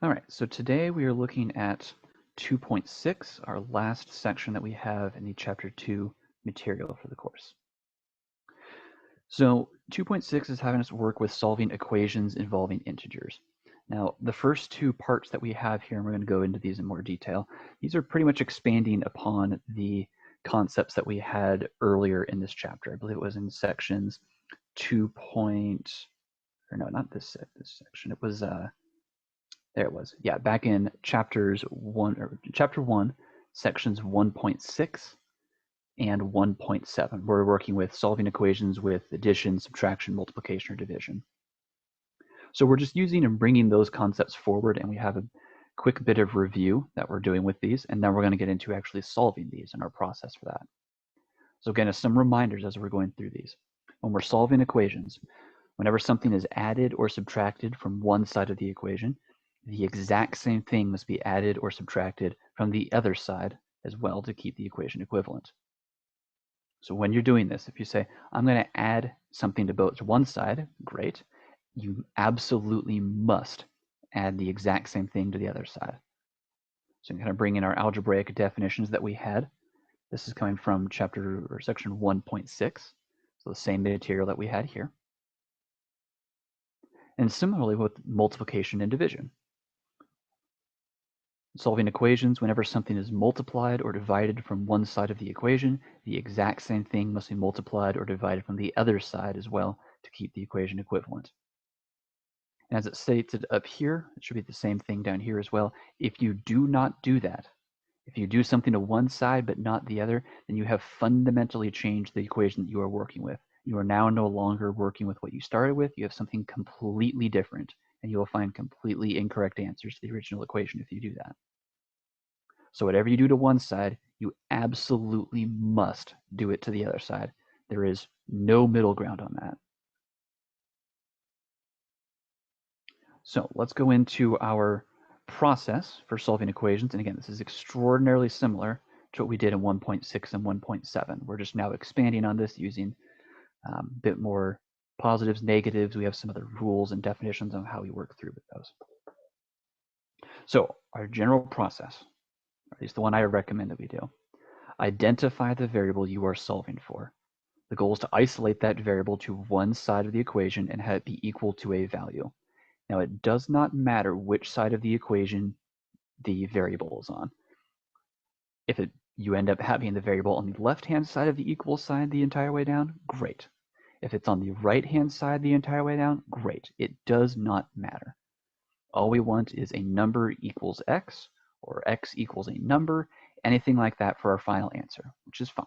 All right, so today we are looking at 2.6, our last section that we have in the Chapter 2 material for the course. So 2.6 is having us work with solving equations involving integers. Now, the first two parts that we have here, and we're going to go into these in more detail, these are pretty much expanding upon the concepts that we had earlier in this chapter. I believe it was in sections 2. Or no, not this section. It was there it was. Yeah, back in chapter 1, sections 1.6 and 1.7. We're working with solving equations with addition, subtraction, multiplication, or division. So we're just using and bringing those concepts forward, and we have a quick bit of review that we're doing with these, and then we're going to get into actually solving these and our process for that. So again, some reminders as we're going through these. When we're solving equations, whenever something is added or subtracted from one side of the equation, the exact same thing must be added or subtracted from the other side as well to keep the equation equivalent. So when you're doing this, if you say, I'm going to add something to one side, great. You absolutely must add the exact same thing to the other side. So you kind of bring in our algebraic definitions that we had. This is coming from section 1.6, so the same material that we had here. And similarly with multiplication and division. Solving equations, whenever something is multiplied or divided from one side of the equation, the exact same thing must be multiplied or divided from the other side as well to keep the equation equivalent. And as it stated up here, it should be the same thing down here as well. If you do not do that, if you do something to one side but not the other, then you have fundamentally changed the equation that you are working with. You are now no longer working with what you started with. You have something completely different, and you will find completely incorrect answers to the original equation if you do that. So whatever you do to one side, you absolutely must do it to the other side. There is no middle ground on that. So let's go into our process for solving equations. And again, this is extraordinarily similar to what we did in 1.6 and 1.7. We're just now expanding on this using a bit more positives, negatives. We have some other rules and definitions on how we work through with those. So our general process, or at least the one I recommend that we do, identify the variable you are solving for. The goal is to isolate that variable to one side of the equation and have it be equal to a value. Now, it does not matter which side of the equation the variable is on. If you end up having the variable on the left-hand side of the equal sign the entire way down, great. If it's on the right-hand side the entire way down, great. It does not matter. All we want is a number equals x, or x equals a number, anything like that for our final answer, which is fine.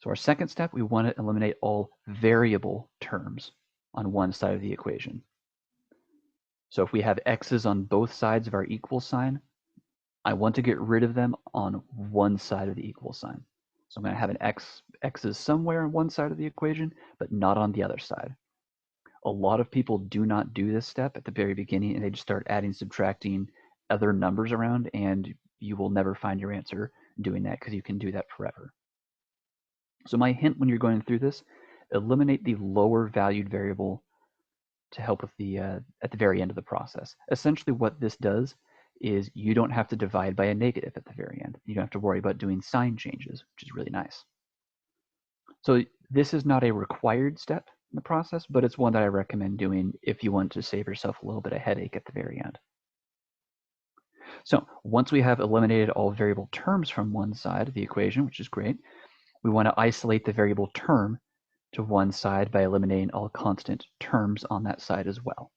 So our second step, we want to eliminate all variable terms on one side of the equation. So if we have x's on both sides of our equal sign, I want to get rid of them on one side of the equal sign. So I'm going to have an x's somewhere on one side of the equation, but not on the other side. A lot of people do not do this step at the very beginning, and they just start adding, subtracting other numbers around, and you will never find your answer doing that because you can do that forever. So my hint when you're going through this, eliminate the lower valued variable to help with the at the very end of the process. Essentially what this does is you don't have to divide by a negative at the very end. You don't have to worry about doing sign changes, which is really nice. So this is not a required step in the process, but it's one that I recommend doing if you want to save yourself a little bit of headache at the very end. So once we have eliminated all variable terms from one side of the equation, which is great, we want to isolate the variable term to one side by eliminating all constant terms on that side as well.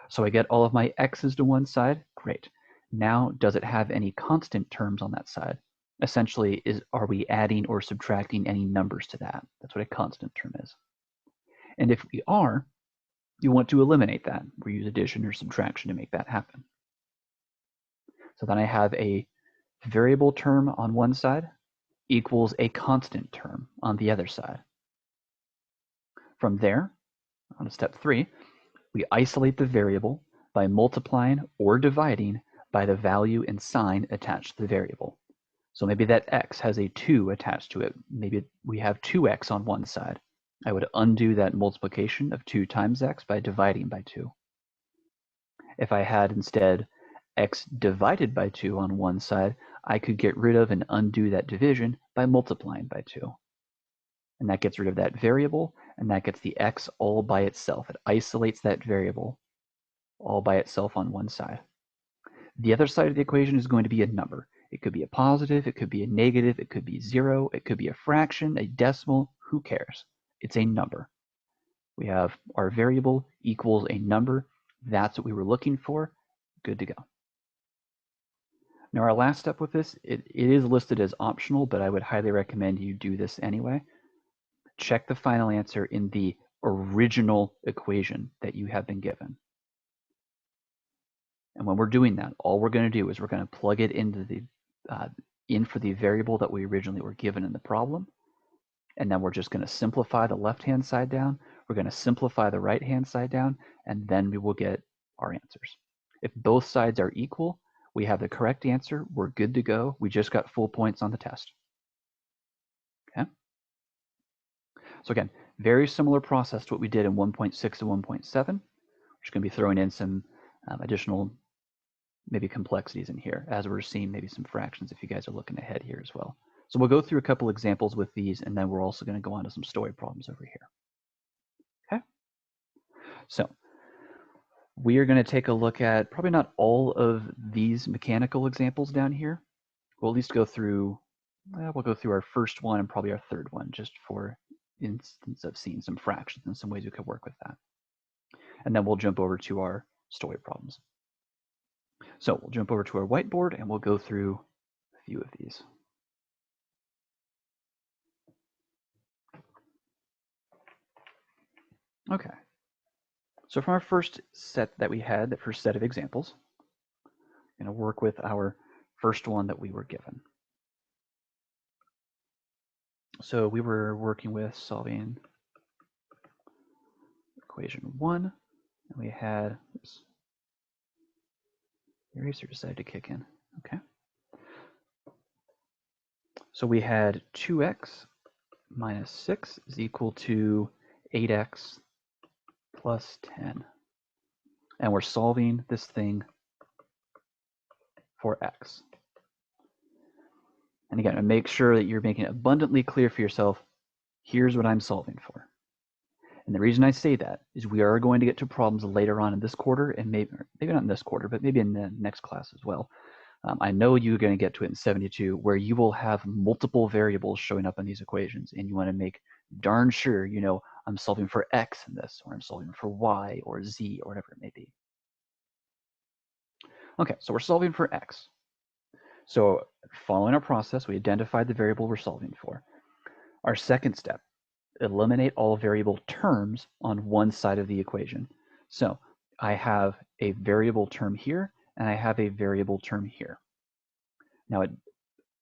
So I get all of my x's to one side, great. Now, does it have any constant terms on that side? Essentially, are we adding or subtracting any numbers to that? That's what a constant term is. And if we are, you want to eliminate that. We use addition or subtraction to make that happen. So then I have a variable term on one side equals a constant term on the other side. From there, on to step 3, we isolate the variable by multiplying or dividing by the value and sign attached to the variable. So maybe that x has a 2 attached to it. Maybe we have 2x on one side. I would undo that multiplication of 2 times x by dividing by 2. If I had instead x divided by 2 on one side, I could get rid of and undo that division by multiplying by 2. And that gets rid of that variable, and that gets the x all by itself. It isolates that variable all by itself on one side. The other side of the equation is going to be a number. It could be a positive, it could be a negative, it could be 0, it could be a fraction, a decimal, who cares? It's a number. We have our variable equals a number. That's what we were looking for. Good to go. Now our last step with this, it is listed as optional, but I would highly recommend you do this anyway. Check the final answer in the original equation that you have been given. And when we're doing that, all we're going to do is we're going to plug it into the in for the variable that we originally were given in the problem. And then we're just going to simplify the left-hand side down. We're going to simplify the right-hand side down, and then we will get our answers. If both sides are equal, we have the correct answer. We're good to go. We just got full points on the test. Okay. So again, very similar process to what we did in 1.6 to 1.7. We're just going to be throwing in some additional maybe complexities in here as we're seeing maybe some fractions if you guys are looking ahead here as well. So we'll go through a couple examples with these, and then we're also going to go on to some story problems over here. Okay. So we are going to take a look at probably not all of these mechanical examples down here. We'll at least go through, we'll go through our first one and probably our third one just for instance of seeing some fractions and some ways we could work with that. And then we'll jump over to our story problems. So we'll jump over to our whiteboard and we'll go through a few of these. Okay. So from our first set that we had, the first set of examples, I'm going to work with our first one that we were given. So we were working with solving equation 1, and we had, oops, the eraser decided to kick in. Okay. So we had 2x minus 6 is equal to 8x plus 10. And we're solving this thing for x. And again, make sure that you're making it abundantly clear for yourself, here's what I'm solving for. And the reason I say that is we are going to get to problems later on in this quarter, and maybe not in this quarter, but maybe in the next class as well. I know you're going to get to it in 72, where you will have multiple variables showing up in these equations, and you want to make darn sure you know I'm solving for x in this, or I'm solving for y or z, or whatever it may be. Okay, so we're solving for x. So following our process, we identified the variable we're solving for. Our second step, eliminate all variable terms on one side of the equation. So I have a variable term here, and I have a variable term here. Now,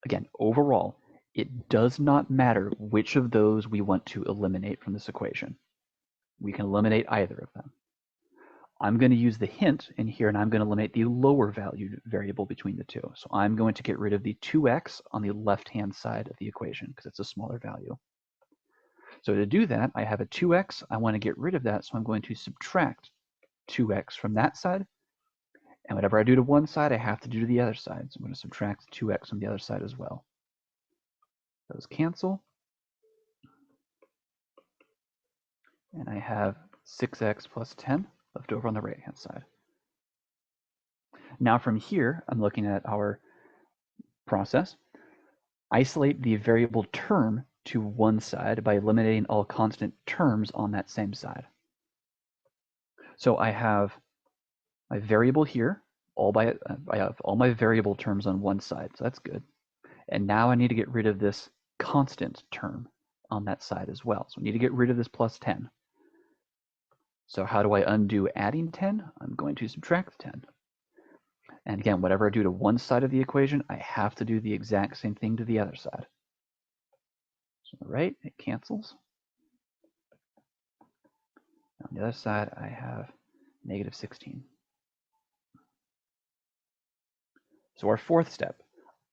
again, overall, it does not matter which of those we want to eliminate from this equation. We can eliminate either of them. I'm going to use the hint in here, and I'm going to eliminate the lower valued variable between the two. So I'm going to get rid of the 2x on the left-hand side of the equation because it's a smaller value. So to do that, I have a 2x. I want to get rid of that, so I'm going to subtract 2x from that side. And whatever I do to one side, I have to do to the other side. So I'm going to subtract 2x from the other side as well. Those cancel. And I have 6x plus 10 left over on the right-hand side. Now from here, I'm looking at our process. Isolate the variable term to one side by eliminating all constant terms on that same side. So I have my variable here, I have all my variable terms on one side, so that's good. And now I need to get rid of this constant term on that side as well. So I need to get rid of this plus 10. So how do I undo adding 10? I'm going to subtract 10. And again, whatever I do to one side of the equation, I have to do the exact same thing to the other side. So on the right, it cancels. On the other side, I have negative 16. So our fourth step,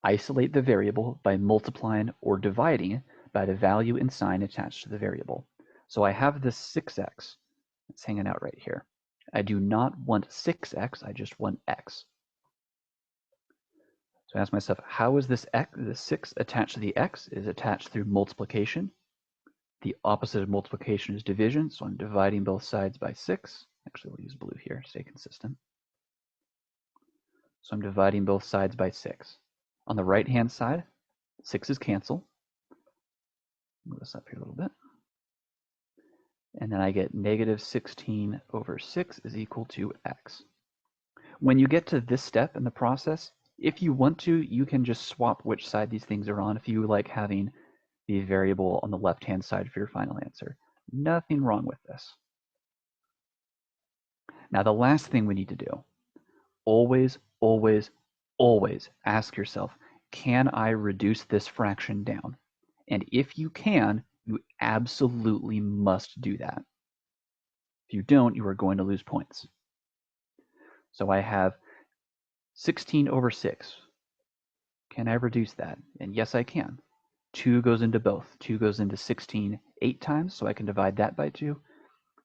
isolate the variable by multiplying or dividing by the value and sign attached to the variable. So I have this 6x that's hanging out right here. I do not want 6x, I just want x. So I ask myself, how is this 6 attached to the x? It is attached through multiplication. The opposite of multiplication is division, so I'm dividing both sides by 6. Actually, we'll use blue here, stay consistent. So I'm dividing both sides by 6. On the right-hand side, 6's cancel. Move this up here a little bit. And then I get negative 16 over 6 is equal to x. When you get to this step in the process, if you want to, you can just swap which side these things are on if you like having the variable on the left-hand side for your final answer. Nothing wrong with this. Now, the last thing we need to do, always, always, always ask yourself, can I reduce this fraction down? And if you can, you absolutely must do that. If you don't, you are going to lose points. So I have 16 over 6. Can I reduce that? And yes, I can. 2 goes into both. 2 goes into 16 8 times, so I can divide that by 2.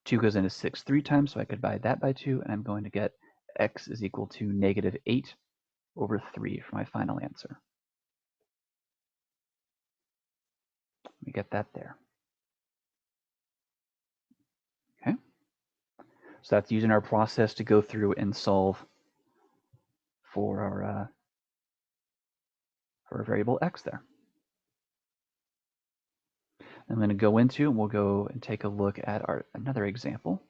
2 goes into 6 3 times, so I could divide that by 2, and I'm going to get x is equal to negative 8 over 3 for my final answer. Let me get that there. Okay. So that's using our process to go through and solve for our variable x there. I'm going to go into, and we'll go and take a look at another example.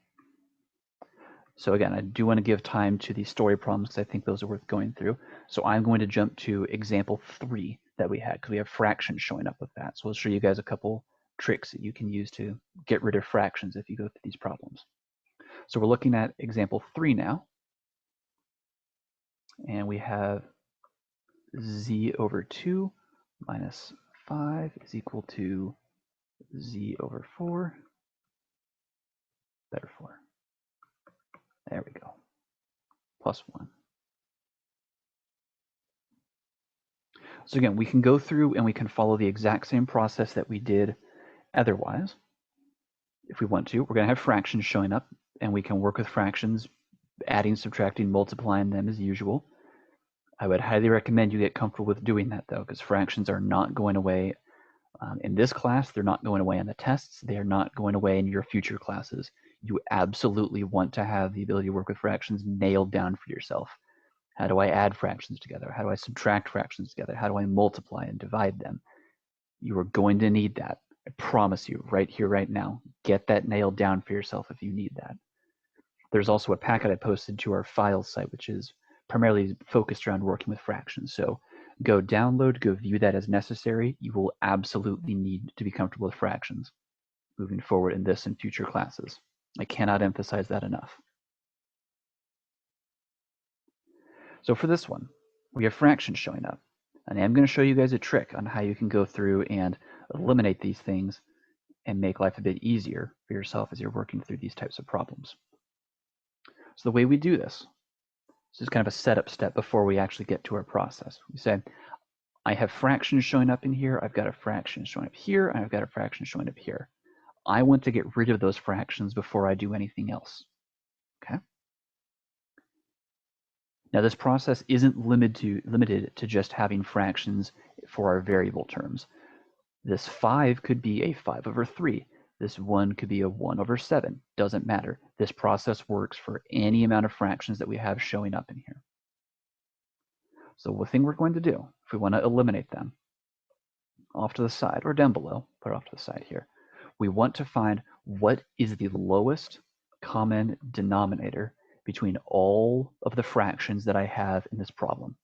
So again, I do want to give time to these story problems because I think those are worth going through. So I'm going to jump to example 3 that we had because we have fractions showing up with that. So I'll show you guys a couple tricks that you can use to get rid of fractions if you go through these problems. So we're looking at example 3 now. And we have z over 2 minus 5 is equal to z over 4, therefore. There we go. Plus 1. So again, we can go through and we can follow the exact same process that we did otherwise. If we want to, we're going to have fractions showing up, and we can work with fractions, adding, subtracting, multiplying them as usual. I would highly recommend you get comfortable with doing that, though, because fractions are not going away in this class. They're not going away on the tests. They are not going away in your future classes. You absolutely want to have the ability to work with fractions nailed down for yourself. How do I add fractions together? How do I subtract fractions together? How do I multiply and divide them? You are going to need that. I promise you, right here, right now. Get that nailed down for yourself if you need that. There's also a packet I posted to our files site, which is primarily focused around working with fractions. So go download, go view that as necessary. You will absolutely need to be comfortable with fractions moving forward in this and future classes. I cannot emphasize that enough. So for this one, we have fractions showing up. And I'm going to show you guys a trick on how you can go through and eliminate these things and make life a bit easier for yourself as you're working through these types of problems. So the way we do this is kind of a setup step before we actually get to our process. We say, I have fractions showing up in here, I've got a fraction showing up here, and I've got a fraction showing up here. I want to get rid of those fractions before I do anything else. Okay? Now this process isn't limited to just having fractions for our variable terms. This 5 could be a 5 over 3. This 1 could be a 1 over 7. Doesn't matter. This process works for any amount of fractions that we have showing up in here. So the thing we're going to do, if we want to eliminate them, off to the side or down below, put it off to the side here, we want to find what is the lowest common denominator between all of the fractions that I have in this problem.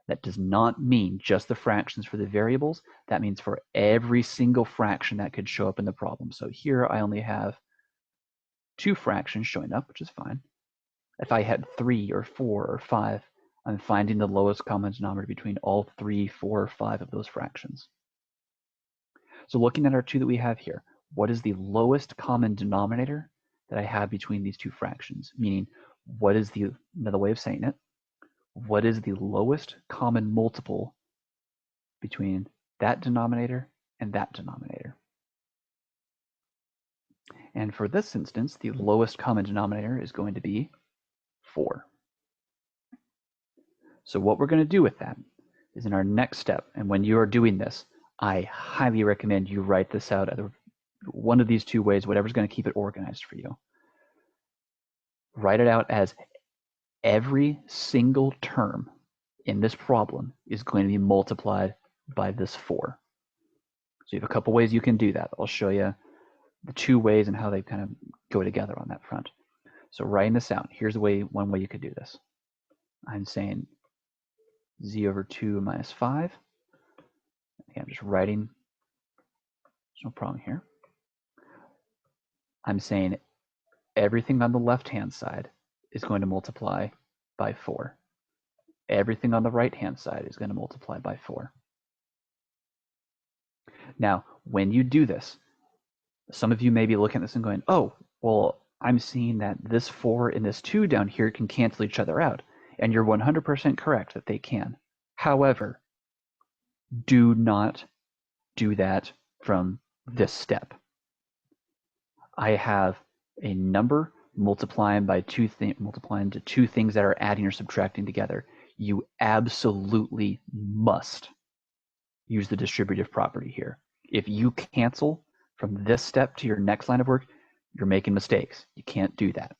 That does not mean just the fractions for the variables. That means for every single fraction that could show up in the problem. So here I only have 2 fractions showing up, which is fine. If I had 3 or 4 or 5, I'm finding the lowest common denominator between all 3, 4, or 5 of those fractions. So looking at our 2 that we have here, what is the lowest common denominator that I have between these 2 fractions? Meaning, what is another way of saying it, what is the lowest common multiple between that denominator and that denominator? And for this instance, the lowest common denominator is going to be 4. So what we're going to do with that is in our next step, and when you are doing this, I highly recommend you write this out either one of these two ways, whatever's going to keep it organized for you. Write it out as every single term in this problem is going to be multiplied by this 4. So you have a couple ways you can do that. I'll show you the two ways and how they kind of go together on that front. So writing this out, here's one way you could do this. I'm saying z over 2 minus 5. Okay, I'm just writing, there's no problem here. I'm saying everything on the left-hand side is going to multiply by 4. Everything on the right-hand side is going to multiply by 4. Now, when you do this, some of you may be looking at this and going, oh, well, I'm seeing that this 4 and this 2 down here can cancel each other out. And you're 100% correct that they can. However, do not do that from this step. I have a number multiplying to two things that are adding or subtracting together. You absolutely must use the distributive property here. If you cancel from this step to your next line of work, you're making mistakes. You can't do that.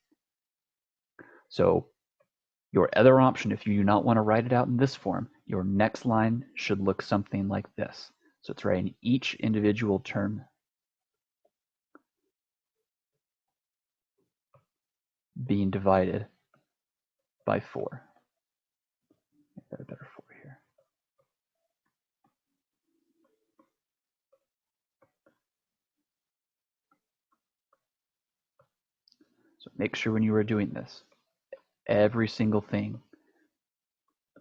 So your other option, if you do not want to write it out in this form, your next line should look something like this. So it's writing each individual term being divided by 4. Got a better 4 here. So make sure when you are doing this, every single thing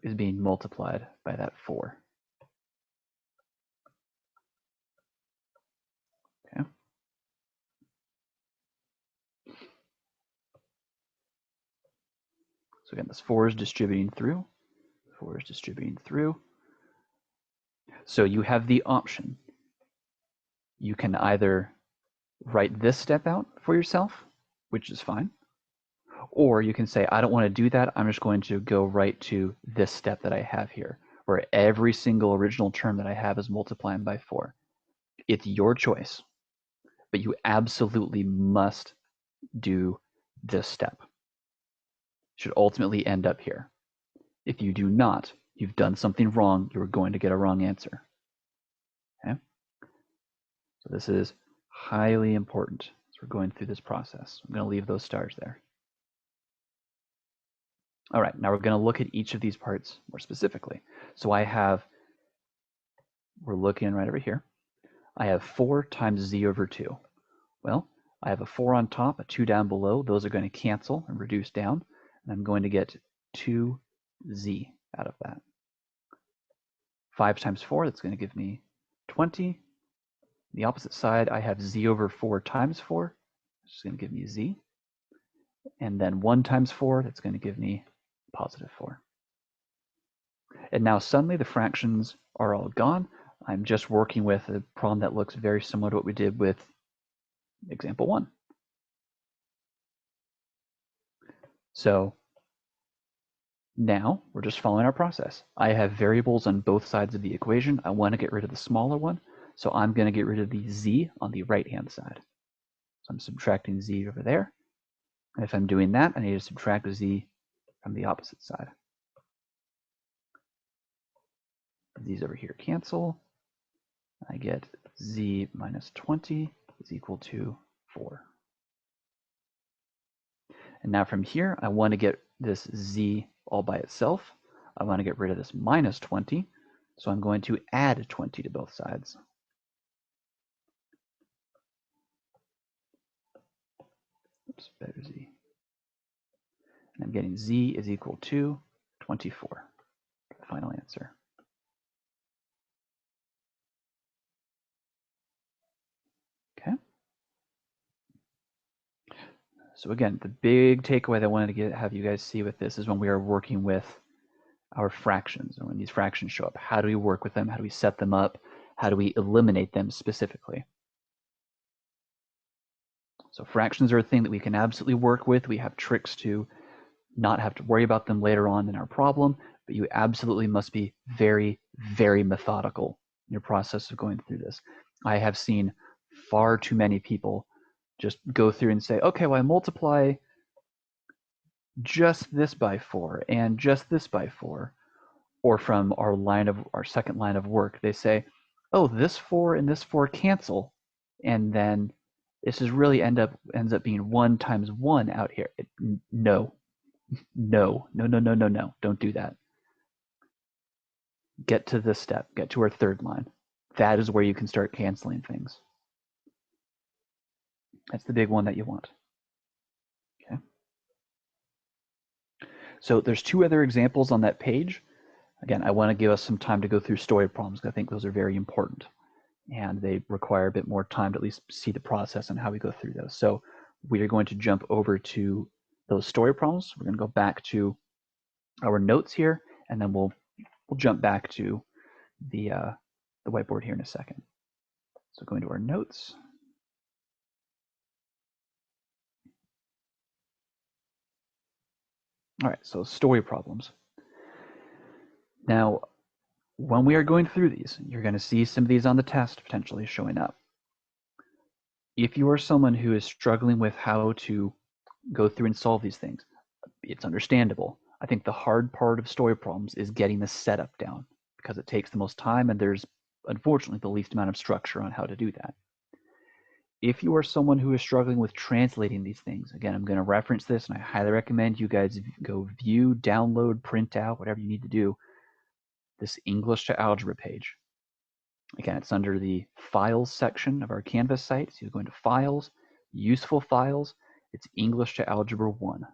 is being multiplied by that 4. Okay. So again, this 4 is distributing through. 4 is distributing through. So you have the option. You can either write this step out for yourself, which is fine, or you can say, I don't want to do that. I'm just going to go right to this step that I have here, where every single original term that I have is multiplying by 4. It's your choice, but you absolutely must do this step. It should ultimately end up here. If you do not, you've done something wrong. You're going to get a wrong answer. Okay? So this is highly important as we're going through this process. I'm going to leave those stars there. All right, now we're going to look at each of these parts more specifically. So we're looking right over here. I have 4 times z over 2. Well, I have a 4 on top, a 2 down below. Those are going to cancel and reduce down. And I'm going to get 2z out of that. 5 times 4, that's going to give me 20. The opposite side, I have z over 4 times 4, which is going to give me z. And then 1 times 4, that's going to give me positive 4. And now suddenly the fractions are all gone. I'm just working with a problem that looks very similar to what we did with example 1. So now we're just following our process. I have variables on both sides of the equation. I want to get rid of the smaller one, so I'm going to get rid of the z on the right-hand side. So I'm subtracting z over there. And if I'm doing that, I need to subtract z from the opposite side. These over here cancel. I get z minus 20 is equal to 4. And now from here, I want to get this z all by itself. I want to get rid of this minus 20, so I'm going to add 20 to both sides. Oops, better z. And I'm getting z is equal to 24, the final answer. Okay. So again, the big takeaway that I wanted to have you guys see with this is when we are working with our fractions, and when these fractions show up, how do we work with them? How do we set them up? How do we eliminate them specifically? So fractions are a thing that we can absolutely work with. We have tricks to not have to worry about them later on in our problem, but you absolutely must be very, very methodical in your process of going through this. I have seen far too many people just go through and say, okay, well, I multiply just this by 4 and just this by 4. Or from our second line of work, they say, oh, this 4 and this 4 cancel. And then this is really ends up being 1 times 1 out here. No. Don't do that. Get to this step. Get to our third line. That is where you can start canceling things. That's the big one that you want. Okay. So there's 2 other examples on that page. Again, I want to give us some time to go through story problems because I think those are very important. And they require a bit more time to at least see the process and how we go through those. So we are going to jump over to those story problems. We're going to go back to our notes here, and then we'll jump back to the whiteboard here in a second. So going to our notes. All right, so story problems. Now, when we are going through these, you're going to see some of these on the test potentially showing up. If you are someone who is struggling with how to go through and solve these things, it's understandable. I think the hard part of story problems is getting the setup down because it takes the most time and there's unfortunately the least amount of structure on how to do that. If you are someone who is struggling with translating these things, again, I'm going to reference this and I highly recommend you guys go view, download, print out, whatever you need to do, this English to Algebra page. Again, it's under the Files section of our Canvas site. So you go into Files, Useful Files, it's English to Algebra 1.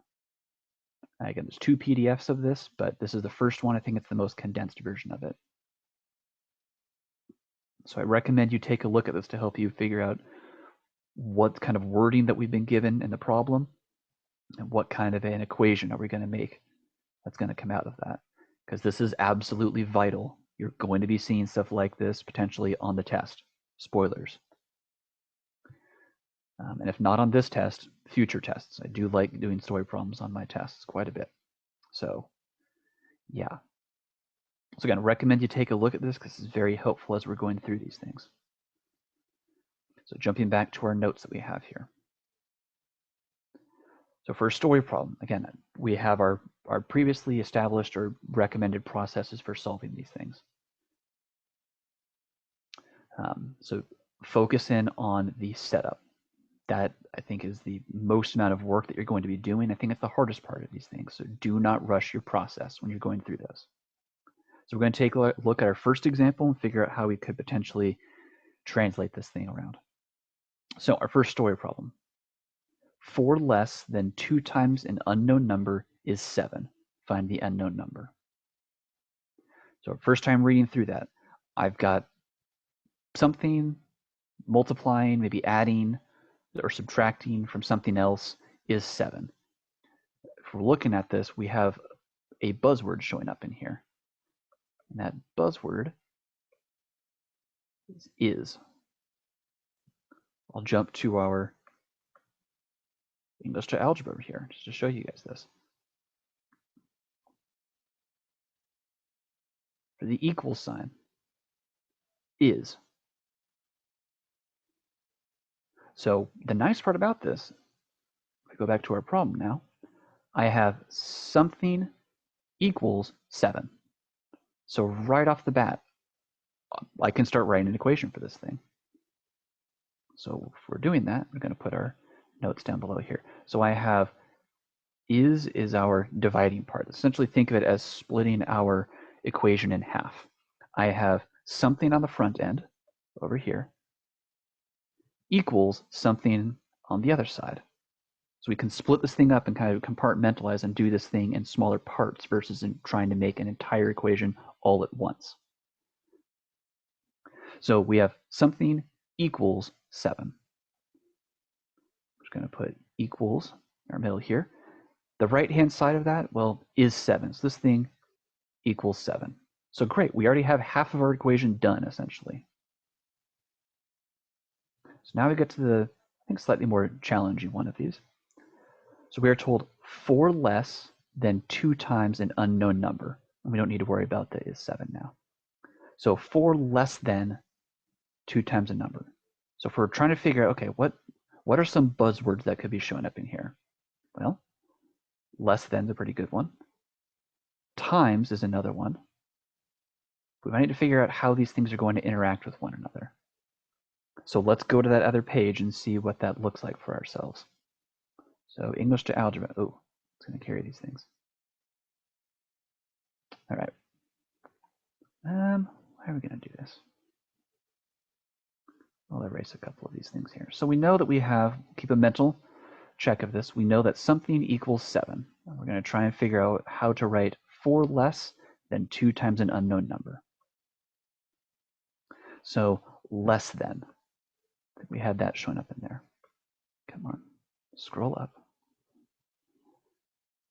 And again, there's 2 PDFs of this, but this is the first one. I think it's the most condensed version of it. So I recommend you take a look at this to help you figure out what kind of wording that we've been given in the problem and what kind of an equation are we going to make that's going to come out of that. Because this is absolutely vital. You're going to be seeing stuff like this potentially on the test. Spoilers. And if not on this test, future tests. I do like doing story problems on my tests quite a bit. So, yeah. So again, I recommend you take a look at this because it's very helpful as we're going through these things. So jumping back to our notes that we have here. So for a story problem, again, we have our previously established or recommended processes for solving these things. So focus in on the setup. That, I think, is the most amount of work that you're going to be doing. I think it's the hardest part of these things. So do not rush your process when you're going through this. So we're going to take a look at our first example and figure out how we could potentially translate this thing around. So our first story problem. 4 less than 2 times an unknown number is 7. Find the unknown number. So first time reading through that, I've got something multiplying, maybe adding or subtracting from something else is 7. If we're looking at this, we have a buzzword showing up in here. And that buzzword is. I'll jump to our English to Algebra here just to show you guys this. For the equal sign, is. So the nice part about this, if I go back to our problem now, I have something equals 7. So right off the bat, I can start writing an equation for this thing. So if we're doing that, we're going to put our notes down below here. So I have is our dividing part. Essentially think of it as splitting our equation in half. I have something on the front end over here equals something on the other side. So we can split this thing up and kind of compartmentalize and do this thing in smaller parts versus in trying to make an entire equation all at once. So we have something equals 7. I'm just going to put equals in our middle here. The right-hand side of that, well, is 7. So this thing equals 7. So great, we already have half of our equation done, essentially. So now we get to the think, slightly more challenging one of these. So we are told 4 less than 2 times an unknown number. And we don't need to worry about the is 7 now. So 4 less than 2 times a number. So if we're trying to figure out, okay, what are some buzzwords that could be showing up in here? Well, less than is a pretty good one. Times is another one. We might need to figure out how these things are going to interact with one another. So let's go to that other page and see what that looks like for ourselves. So English to algebra. Oh, it's going to carry these things. All right. How are we going to do this? I'll erase a couple of these things here. So we know that we have, keep a mental check of this. We know that something equals 7. And we're going to try and figure out how to write 4 less than 2 times an unknown number. So less than. I think we had that showing up in there. Come on, scroll up.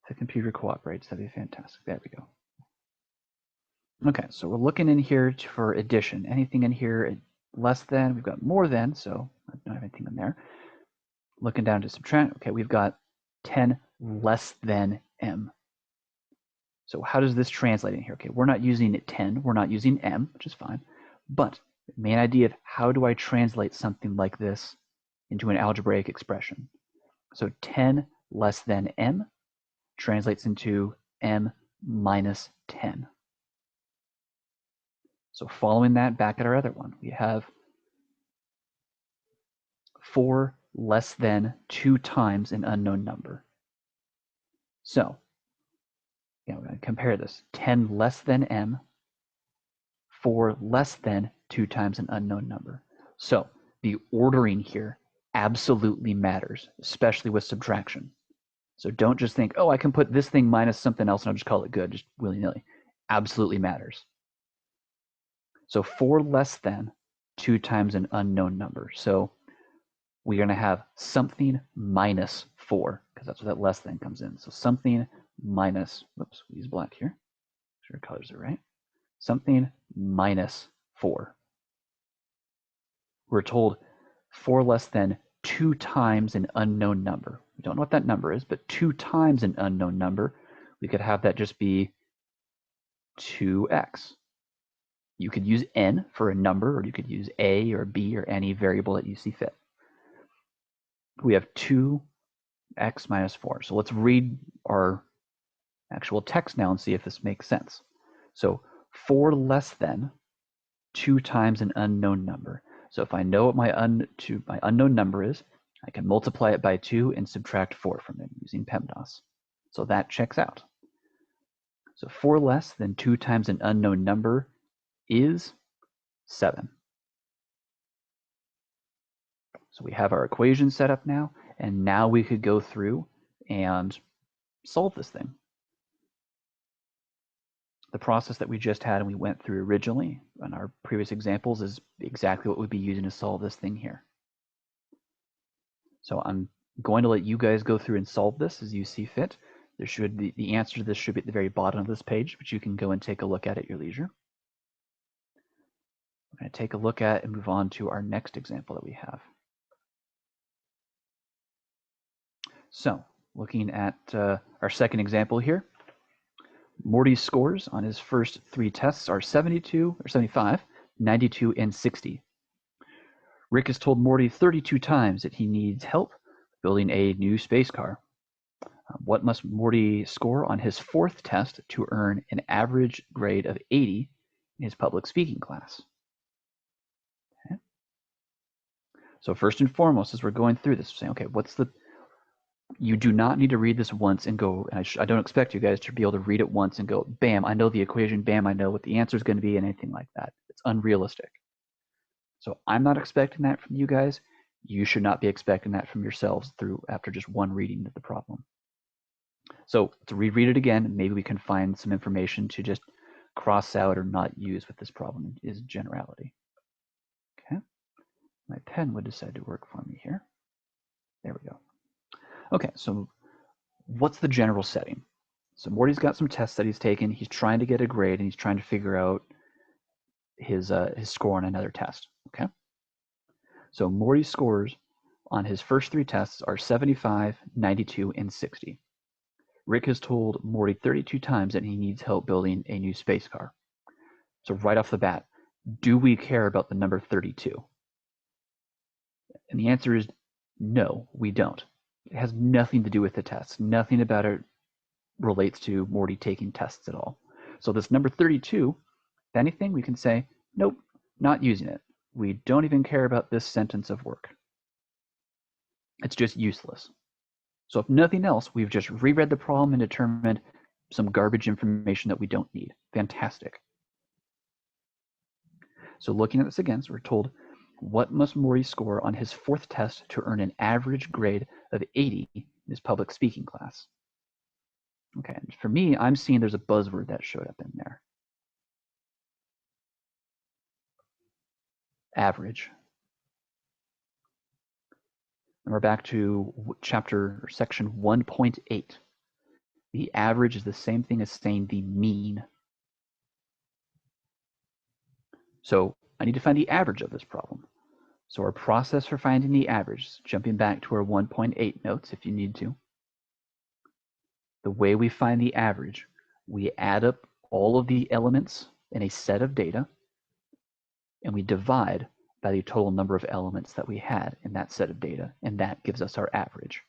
If the computer cooperates, that'd be fantastic. There we go. Okay, so we're looking in here for addition. Anything in here less than, we've got more than, so I don't have anything in there. Looking down to subtract, okay, we've got 10 less than m. So how does this translate in here? Okay, we're not using 10, we're not using m, which is fine. But the main idea of how do I translate something like this into an algebraic expression? So 10 less than m translates into m minus 10. So following that, back at our other one, we have 4 less than 2 times an unknown number. So, we're going to compare this. 10 less than m, 4 less than 2 times an unknown number. So the ordering here absolutely matters, especially with subtraction. So don't just think, oh, I can put this thing minus something else and I'll just call it good, just willy-nilly. Absolutely matters. So 4 less than 2 times an unknown number. So we're going to have something minus 4, because that's what that less than comes in. So something minus, whoops, we use black here. Make sure colors are right. Something minus 4. We're told 4 less than 2 times an unknown number. We don't know what that number is, but 2 times an unknown number, we could have that just be 2x. You could use n for a number, or you could use a or b or any variable that you see fit. We have 2x minus 4. So let's read our actual text now and see if this makes sense. So 4 less than 2 times an unknown number. So if I know what my unknown number is, I can multiply it by 2 and subtract 4 from it using PEMDAS. So that checks out. So 4 less than 2 times an unknown number is 7. So we have our equation set up now, and now we could go through and solve this thing. The process that we just had and we went through originally in our previous examples is exactly what we'd be using to solve this thing here. So I'm going to let you guys go through and solve this as you see fit. There should be, the answer to this should be at the very bottom of this page, but you can go and take a look at your leisure. We're going to take a look at and move on to our next example that we have. So looking at our second example here, Morty's scores on his first 3 tests are 72 or 75, 92, and 60. Rick has told Morty 32 times that he needs help building a new space car. What must Morty score on his 4th test to earn an average grade of 80 in his public speaking class? Okay. So first and foremost, as we're going through this, we're saying, okay, you do not need to read this once and go, and I don't expect you guys to be able to read it once and go, bam, I know the equation, bam, I know what the answer is going to be, and anything like that. It's unrealistic. So I'm not expecting that from you guys. You should not be expecting that from yourselves after just one reading of the problem. So to reread it again, maybe we can find some information to just cross out or not use with this problem is generality. Okay, my pen would decide to work for me here. There we go. Okay, so what's the general setting? So Morty's got some tests that he's taken. He's trying to get a grade, and he's trying to figure out his score on another test. Okay. So Morty's scores on his first three tests are 75, 92, and 60. Rick has told Morty 32 times that he needs help building a new space car. So right off the bat, do we care about the number 32? And the answer is no, we don't. It has nothing to do with the tests. Nothing about it relates to Morty taking tests at all. So this number 32, if anything, we can say, nope, not using it. We don't even care about this sentence of work. It's just useless. So if nothing else, we've just reread the problem and determined some garbage information that we don't need. Fantastic. So looking at this again, so we're told, what must Morty score on his fourth test to earn an average grade of 80 in his public speaking class? Okay, and for me, I'm seeing there's a buzzword that showed up in there. Average. And we're back to section 1.8. The average is the same thing as saying the mean. So I need to find the average of this problem. So our process for finding the average, jumping back to our 1.8 notes if you need to. The way we find the average, we add up all of the elements in a set of data, and we divide by the total number of elements that we had in that set of data, and that gives us our average.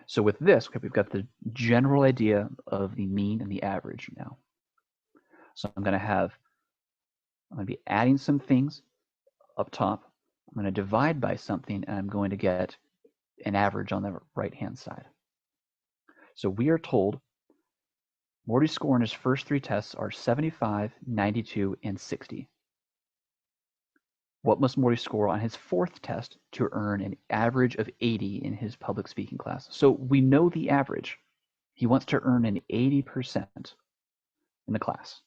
So with this, we've got the general idea of the mean and the average now. So I'm going to be adding some things up top. I'm going to divide by something, and I'm going to get an average on the right-hand side. So we are told Morty's score in his first three tests are 75, 92, and 60. What must Morty score on his fourth test to earn an average of 80 in his public speaking class? So we know the average. He wants to earn an 80% in the class.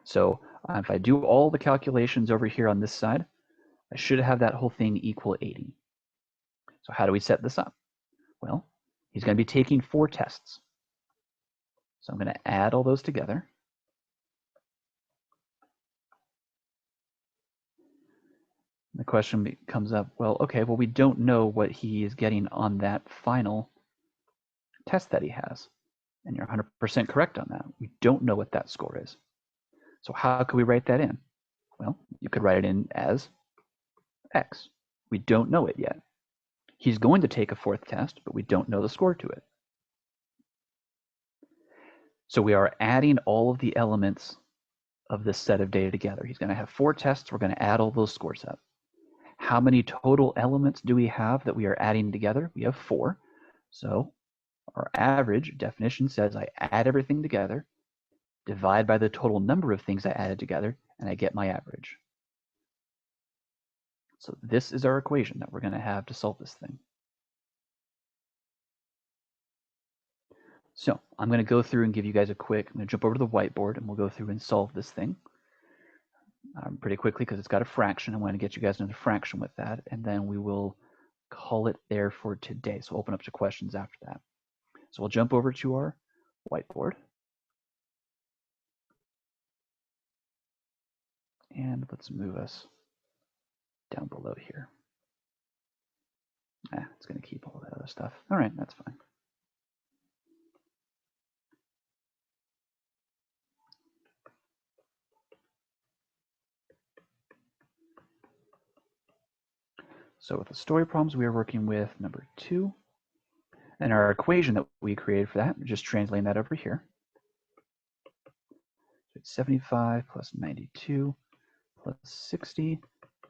So if I do all the calculations over here on this side, I should have that whole thing equal 80. So how do we set this up? Well, he's going to be taking 4 tests. So I'm going to add all those together. The question comes up, well, okay, well, we don't know what he is getting on that final test that he has. And you're 100% correct on that. We don't know what that score is. So how could we write that in? Well, you could write it in as X. We don't know it yet. He's going to take a 4th test, but we don't know the score to it. So we are adding all of the elements of this set of data together. He's going to have 4 tests. We're going to add all those scores up. How many total elements do we have that we are adding together? We have 4. So our average definition says I add everything together, divide by the total number of things I added together, and I get my average. So this is our equation that we're going to have to solve this thing. So I'm going to go through and give you guys I'm going to jump over to the whiteboard and we'll go through and solve this thing pretty quickly because it's got a fraction. I want to get you guys another fraction with that, and then we will call it there for today. So we'll open up to questions after that. So we'll jump over to our whiteboard. And let's move us down below here. It's going to keep all that other stuff. All right, that's fine. So with the story problems, we are working with number 2. And our equation that we created for that, just translating that over here. So it's 75 plus 92 plus 60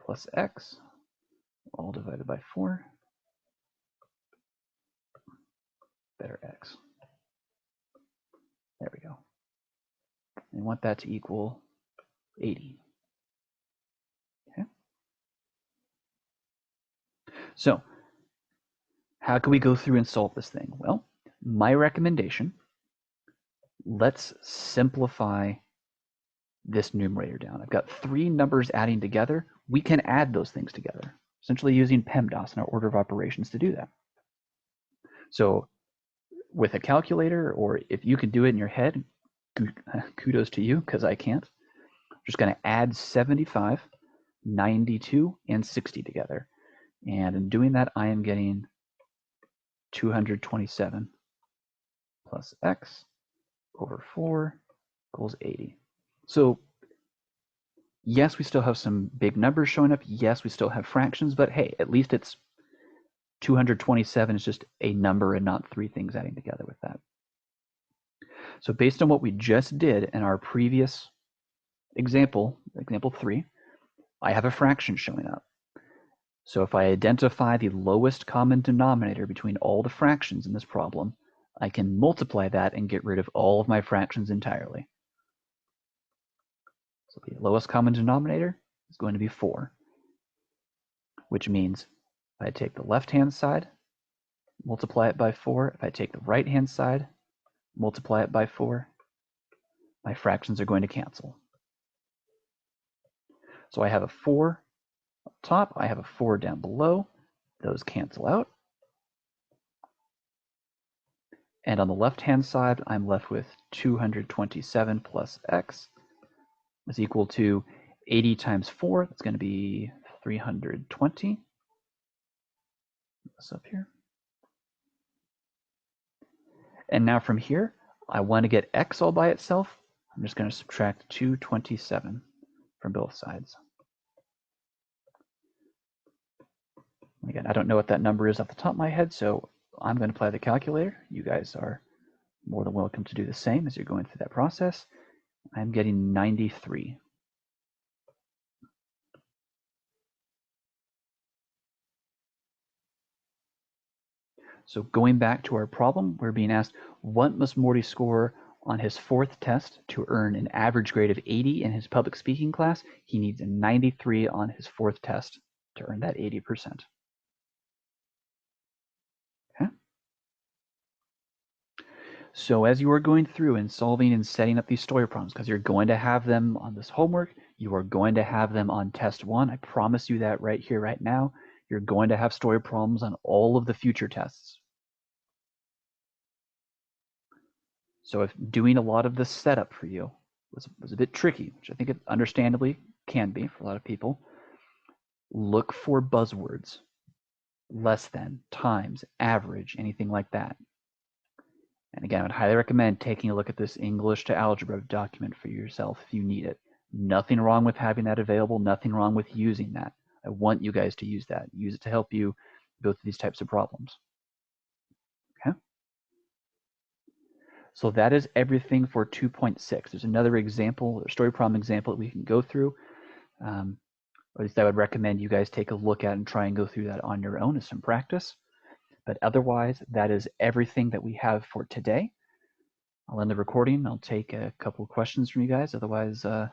plus x, all divided by 4. Better x. There we go. And we want that to equal 80. Okay. So how can we go through and solve this thing? Well, my recommendation, let's simplify this numerator down. I've got 3 numbers adding together. We can add those things together, essentially using PEMDAS in our order of operations to do that. So with a calculator, or if you can do it in your head, kudos to you, because I can't. I'm just going to add 75, 92, and 60 together. And in doing that, I am getting 227 plus x over 4 equals 80. So yes, we still have some big numbers showing up. Yes, we still have fractions, but hey, at least it's 227 is just a number and not three things adding together with that. So based on what we just did in our previous example, example 3, I have a fraction showing up. So if I identify the lowest common denominator between all the fractions in this problem, I can multiply that and get rid of all of my fractions entirely. So the lowest common denominator is going to be 4, which means if I take the left-hand side, multiply it by 4, if I take the right-hand side, multiply it by 4, my fractions are going to cancel. So I have a 4 up top, I have a 4 down below, those cancel out. And on the left-hand side, I'm left with 227 plus x is equal to 80 times 4. That's going to be 320. This up here. And now from here, I want to get x all by itself. I'm just going to subtract 227 from both sides. Again, I don't know what that number is off the top of my head, so I'm going to apply the calculator. You guys are more than welcome to do the same as you're going through that process. I'm getting 93. So going back to our problem, we're being asked, what must Morty score on his 4th test to earn an average grade of 80 in his public speaking class? He needs a 93 on his 4th test to earn that 80%. Okay. So as you are going through and solving and setting up these story problems, because you're going to have them on this homework, you are going to have them on test 1. I promise you that right here, right now. You're going to have story problems on all of the future tests. So if doing a lot of the setup for you was a bit tricky, which I think it understandably can be for a lot of people, look for buzzwords. Less than, times, average, anything like that. And again, I would highly recommend taking a look at this English to Algebra document for yourself if you need it. Nothing wrong with having that available, nothing wrong with using that. I want you guys to use that. Use it to help you go through these types of problems. Okay? So that is everything for 2.6. There's another example, or story problem example that we can go through. Or at least I would recommend you guys take a look at and try and go through that on your own as some practice. But otherwise, that is everything that we have for today. I'll end the recording. I'll take a couple of questions from you guys. Otherwise, yeah,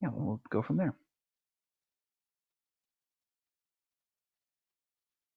we'll go from there.